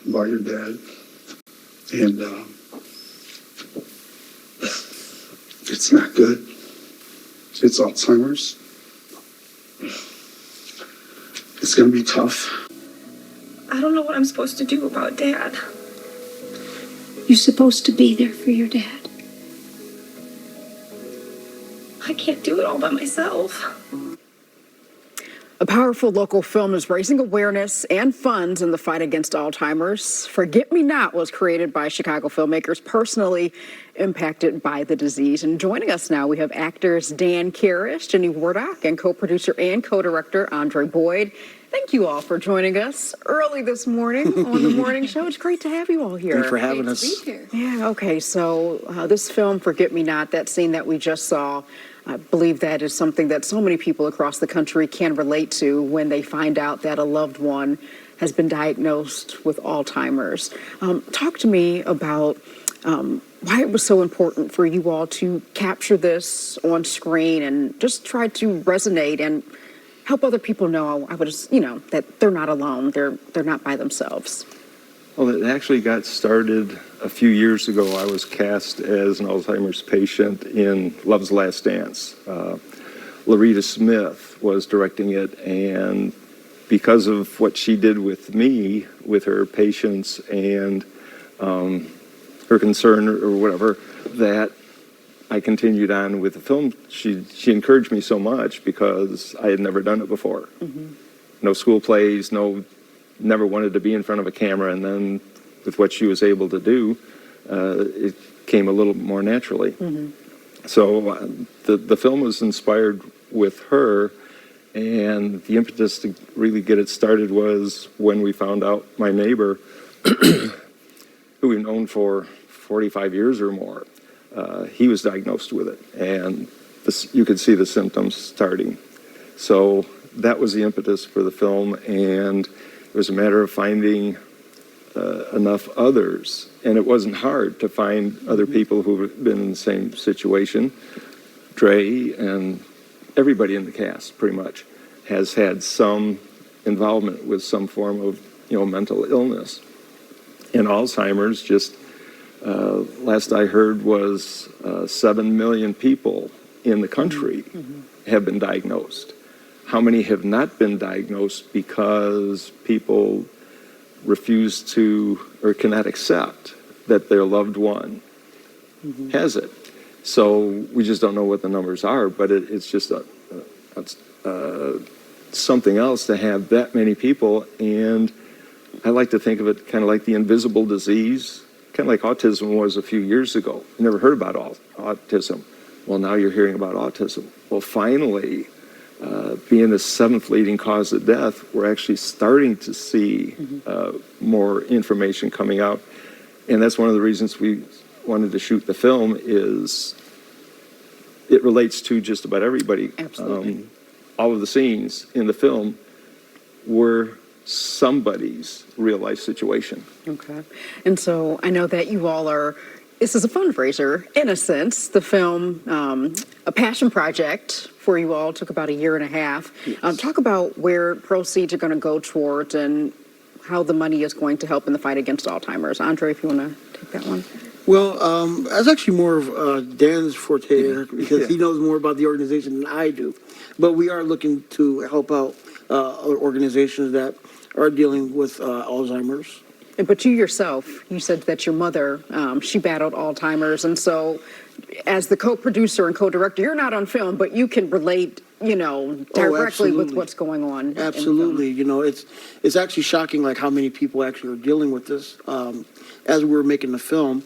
about your dad. And it's not good. It's Alzheimer's. It's going to be tough. I don't know what I'm supposed to do about Dad. You're supposed to be there for your dad. I can't do it all by myself. A powerful local film is raising awareness and funds in the fight against Alzheimer's. Forget Me Not was created by Chicago filmmakers personally impacted by the disease. And joining us now, we have actors Dan Kairis, Jenny Wardach, and co-producer and co-director Andre Boyd. Thank you all for joining us early this morning on the morning show. It's great to have you all here. Thanks for having us. To be here. Yeah, okay, so this film, Forget Me Not, that scene that we just saw, I believe that is something that so many people across the country can relate to when they find out that a loved one has been diagnosed with Alzheimer's. Talk to me about why it was so important for you all to capture this on screen and just try to resonate and help other people know, that they're not alone, they're not by themselves. Well, it actually got started a few years ago. I was cast as an Alzheimer's patient in Love's Last Dance. Loretta Smith was directing it, and because of what she did with me, with her patients and her concern or whatever, that I continued on with the film. She encouraged me so much because I had never done it before. Mm-hmm. No school plays, never wanted to be in front of a camera, and then with what she was able to do, it came a little more naturally. Mm-hmm. So the film was inspired with her, and the impetus to really get it started was when we found out my neighbor, who we've known for 45 years or more, he was diagnosed with it, and you could see the symptoms starting. So that was the impetus for the film, and it was a matter of finding enough others. And it wasn't hard to find other people who've been in the same situation. Dre and everybody in the cast pretty much has had some involvement with some form of mental illness. And Alzheimer's, just last I heard, was 7 million people in the country have been diagnosed. How many have not been diagnosed because people refuse to or cannot accept that their loved one has it? So we just don't know what the numbers are, but it's just something else to have that many people. And I like to think of it kind of like the invisible disease, kind of like autism was a few years ago. You never heard about autism. Well, now you're hearing about autism. Well, finally, being the 7th leading cause of death, we're actually starting to see more information coming out. And that's one of the reasons we wanted to shoot the film, is it relates to just about everybody. Absolutely. All of the scenes in the film were somebody's real life situation. Okay. And so I know that you all this is a fundraiser, in a sense. The film, a passion project for you all, took about 1.5 years. Yes. Talk about where proceeds are going to go towards and how the money is going to help in the fight against Alzheimer's. Andre, if you want to take that one. Well, that's actually more of Dan's forte, because he knows more about the organization than I do. But we are looking to help out organizations that are dealing with Alzheimer's. But you yourself, you said that your mother, she battled Alzheimer's. And so as the co-producer and co-director, you're not on film, but you can relate, directly with what's going on. Absolutely. It's actually shocking, like, how many people actually are dealing with this. As we were making the film,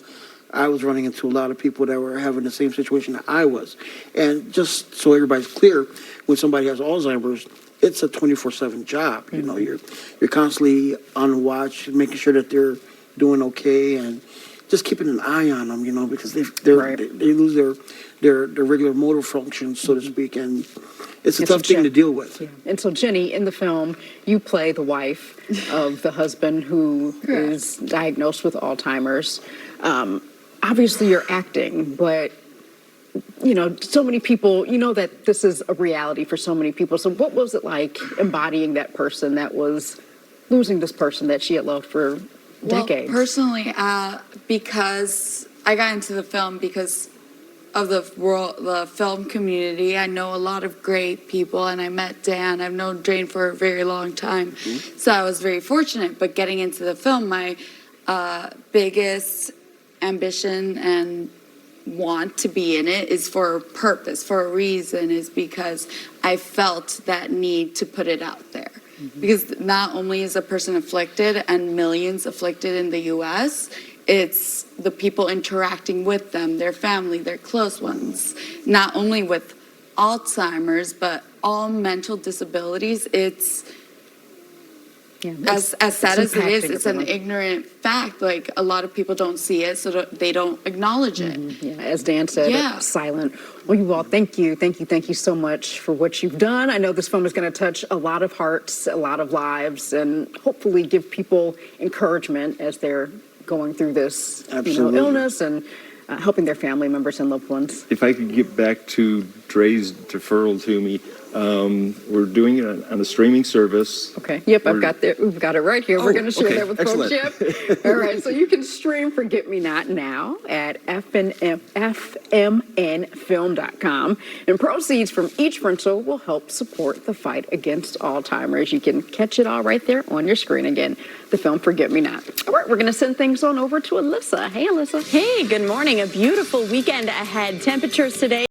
I was running into a lot of people that were having the same situation that I was. And just so everybody's clear, when somebody has Alzheimer's, it's a 24/7 job. You're constantly on watch, making sure that they're doing okay, and just keeping an eye on them, because they lose their regular motor functions, so to speak, and it's a tough thing to deal with. Yeah. And so, Jenny, in the film, you play the wife of the husband who is diagnosed with Alzheimer's. Obviously, you're acting, but so many people, that this is a reality for so many people. So what was it like embodying that person that was losing this person that she had loved for, decades. Well, personally, because I got into the film because of the film community. I know a lot of great people, and I met Dan. I've known Jane for a very long time, so I was very fortunate. But getting into the film, my biggest ambition and want to be in it is for a purpose, for a reason, is because I felt that need to put it out there. Because not only is a person afflicted and millions afflicted in the U.S., it's the people interacting with them, their family, their close ones, not only with Alzheimer's, but all mental disabilities. It's as sad as it is, it's an ignorant fact. Like, a lot of people don't see it, so they don't acknowledge it. Yeah, as Dan said, it's silent. Well, you all, thank you so much for what you've done. I know this film is going to touch a lot of hearts, a lot of lives, and hopefully give people encouragement as they're going through this illness and helping their family members and loved ones. If I could get back to Dre's deferral to me, we're doing it on a streaming service. Okay. Yep, we've got it right here. We're going to share that with excellent. folks. Yep. All right. So you can stream Forget Me Not now at fmnfilm.com, and proceeds from each rental will help support the fight against Alzheimer's. You can catch it all right there on your screen again. The film Forget Me Not. All right, we're going to send things on over to Alyssa. Hey, Alyssa. Hey, good morning. A beautiful weekend ahead. Temperatures today